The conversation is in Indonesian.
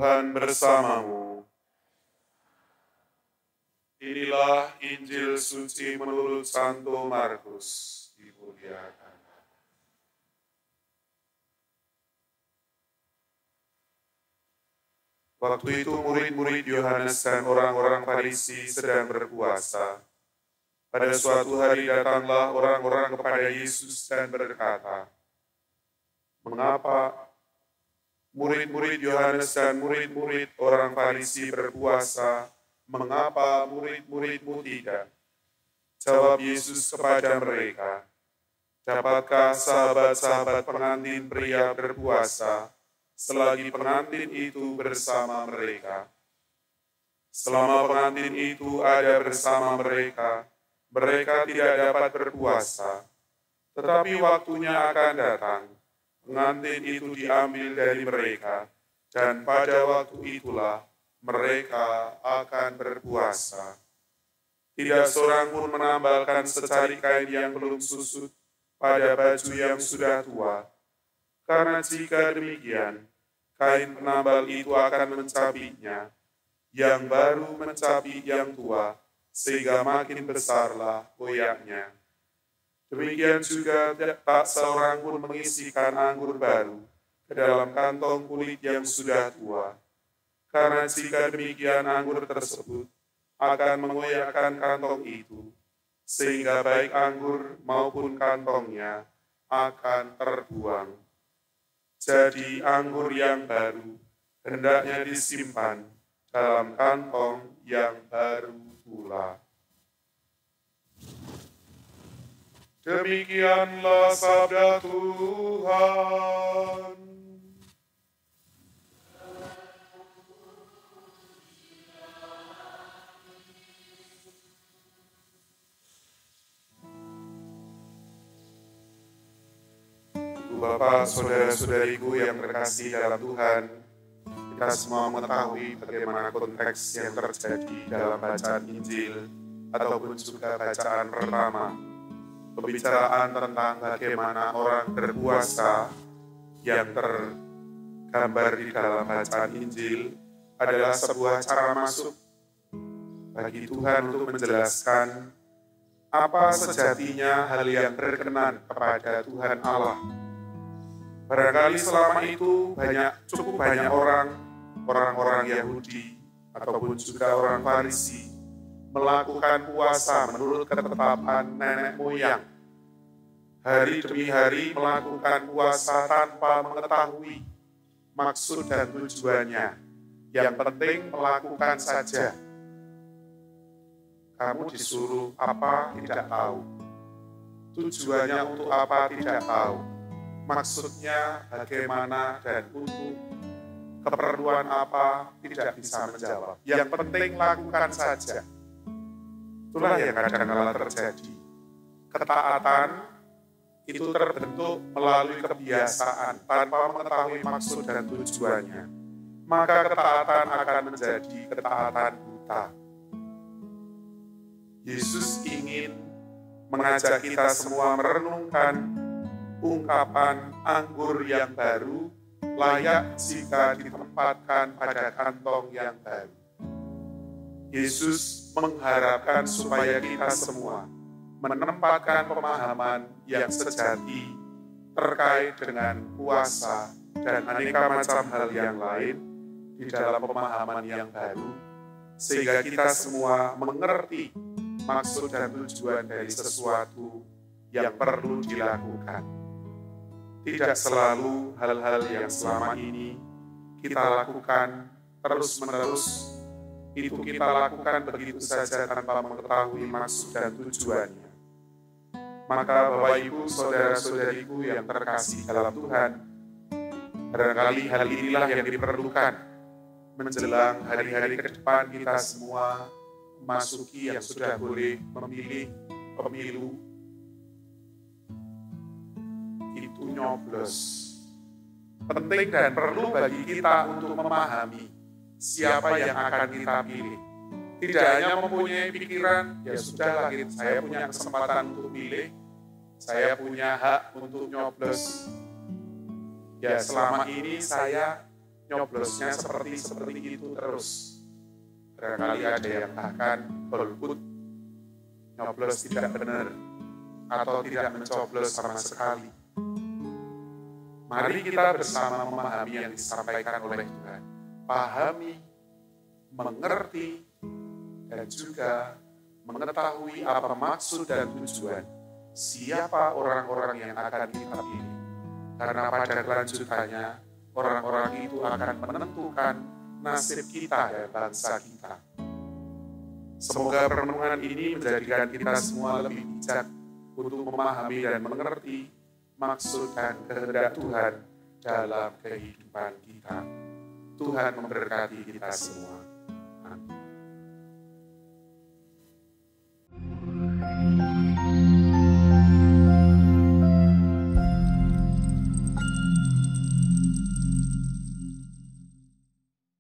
Tuhan bersamamu. Inilah Injil suci menurut Santo Markus. Dimuliakan. Waktu itu murid-murid Yohanes dan orang-orang Farisi sedang berpuasa. Pada suatu hari datanglah orang-orang kepada Yesus dan berkata, "Mengapa murid-murid Yohanes dan murid-murid orang Farisi berpuasa, mengapa murid-muridmu tidak?" Jawab Yesus kepada mereka, "Dapatkah sahabat-sahabat pengantin pria berpuasa selagi pengantin itu bersama mereka? Selama pengantin itu ada bersama mereka, mereka tidak dapat berpuasa. Tetapi waktunya akan datang, pengantin itu diambil dari mereka, dan pada waktu itulah mereka akan berpuasa. Tidak seorang pun menambalkan secari kain yang belum susut pada baju yang sudah tua, karena jika demikian, kain penambal itu akan mencabiknya, yang baru mencabik yang tua, sehingga makin besarlah koyaknya. Demikian juga tak seorang pun mengisikan anggur baru ke dalam kantong kulit yang sudah tua. Karena jika demikian anggur tersebut akan mengoyakkan kantong itu, sehingga baik anggur maupun kantongnya akan terbuang. Jadi anggur yang baru hendaknya disimpan dalam kantong yang baru pula." Demikianlah sabda Tuhan. Bapak, saudara-saudariku yang terkasih dalam Tuhan, kita semua mengetahui bagaimana konteks yang terjadi dalam bacaan Injil ataupun juga bacaan pertama. Pembicaraan tentang bagaimana orang berpuasa yang tergambar di dalam bacaan Injil adalah sebuah cara masuk bagi Tuhan untuk menjelaskan apa sejatinya hal yang berkenan kepada Tuhan Allah. Barangkali selama itu cukup banyak orang-orang Yahudi ataupun juga orang Farisi melakukan puasa menurut ketetapan nenek moyang. Hari demi hari melakukan puasa tanpa mengetahui maksud dan tujuannya. Yang penting melakukan saja. Kamu disuruh apa tidak tahu. Tujuannya untuk apa tidak tahu. Maksudnya bagaimana dan untuk keperluan apa tidak bisa menjawab. Yang penting lakukan saja. Itulah yang kadang-kala terjadi. Ketaatan itu terbentuk melalui kebiasaan tanpa mengetahui maksud dan tujuannya. Maka ketaatan akan menjadi ketaatan buta. Yesus ingin mengajak kita semua merenungkan ungkapan anggur yang baru layak jika ditempatkan pada kantong yang baru. Yesus mengharapkan supaya kita semua menempatkan pemahaman yang sejati terkait dengan puasa dan aneka macam hal yang lain di dalam pemahaman yang baru, sehingga kita semua mengerti maksud dan tujuan dari sesuatu yang perlu dilakukan. Tidak selalu hal-hal yang selama ini kita lakukan terus-menerus itu kita lakukan begitu saja tanpa mengetahui maksud dan tujuannya. Maka Bapak Ibu, saudara-saudariku yang terkasih dalam Tuhan, barangkali hal inilah yang diperlukan menjelang hari-hari ke depan kita semua memasuki yang sudah boleh memilih pemilu. Itu nyoblos. Penting dan perlu bagi kita untuk memahami siapa yang akan kita pilih. Tidak hanya mempunyai pikiran, ya sudahlah, saya punya kesempatan untuk pilih, saya punya hak untuk nyoblos. Ya selama ini saya nyoblosnya seperti itu terus. Barangkali ada yang bahkan golput, nyoblos tidak benar, atau tidak mencoblos sama sekali. Mari kita bersama memahami yang disampaikan oleh Tuhan. Pahami, mengerti, dan juga mengetahui apa maksud dan tujuan siapa orang-orang yang akan kita pilih. Karena pada kelanjutannya, orang-orang itu akan menentukan nasib kita dan bangsa kita. Semoga perenungan ini menjadikan kita semua lebih bijak untuk memahami dan mengerti maksud dan kehendak Tuhan dalam kehidupan kita. Tuhan memberkati kita semua.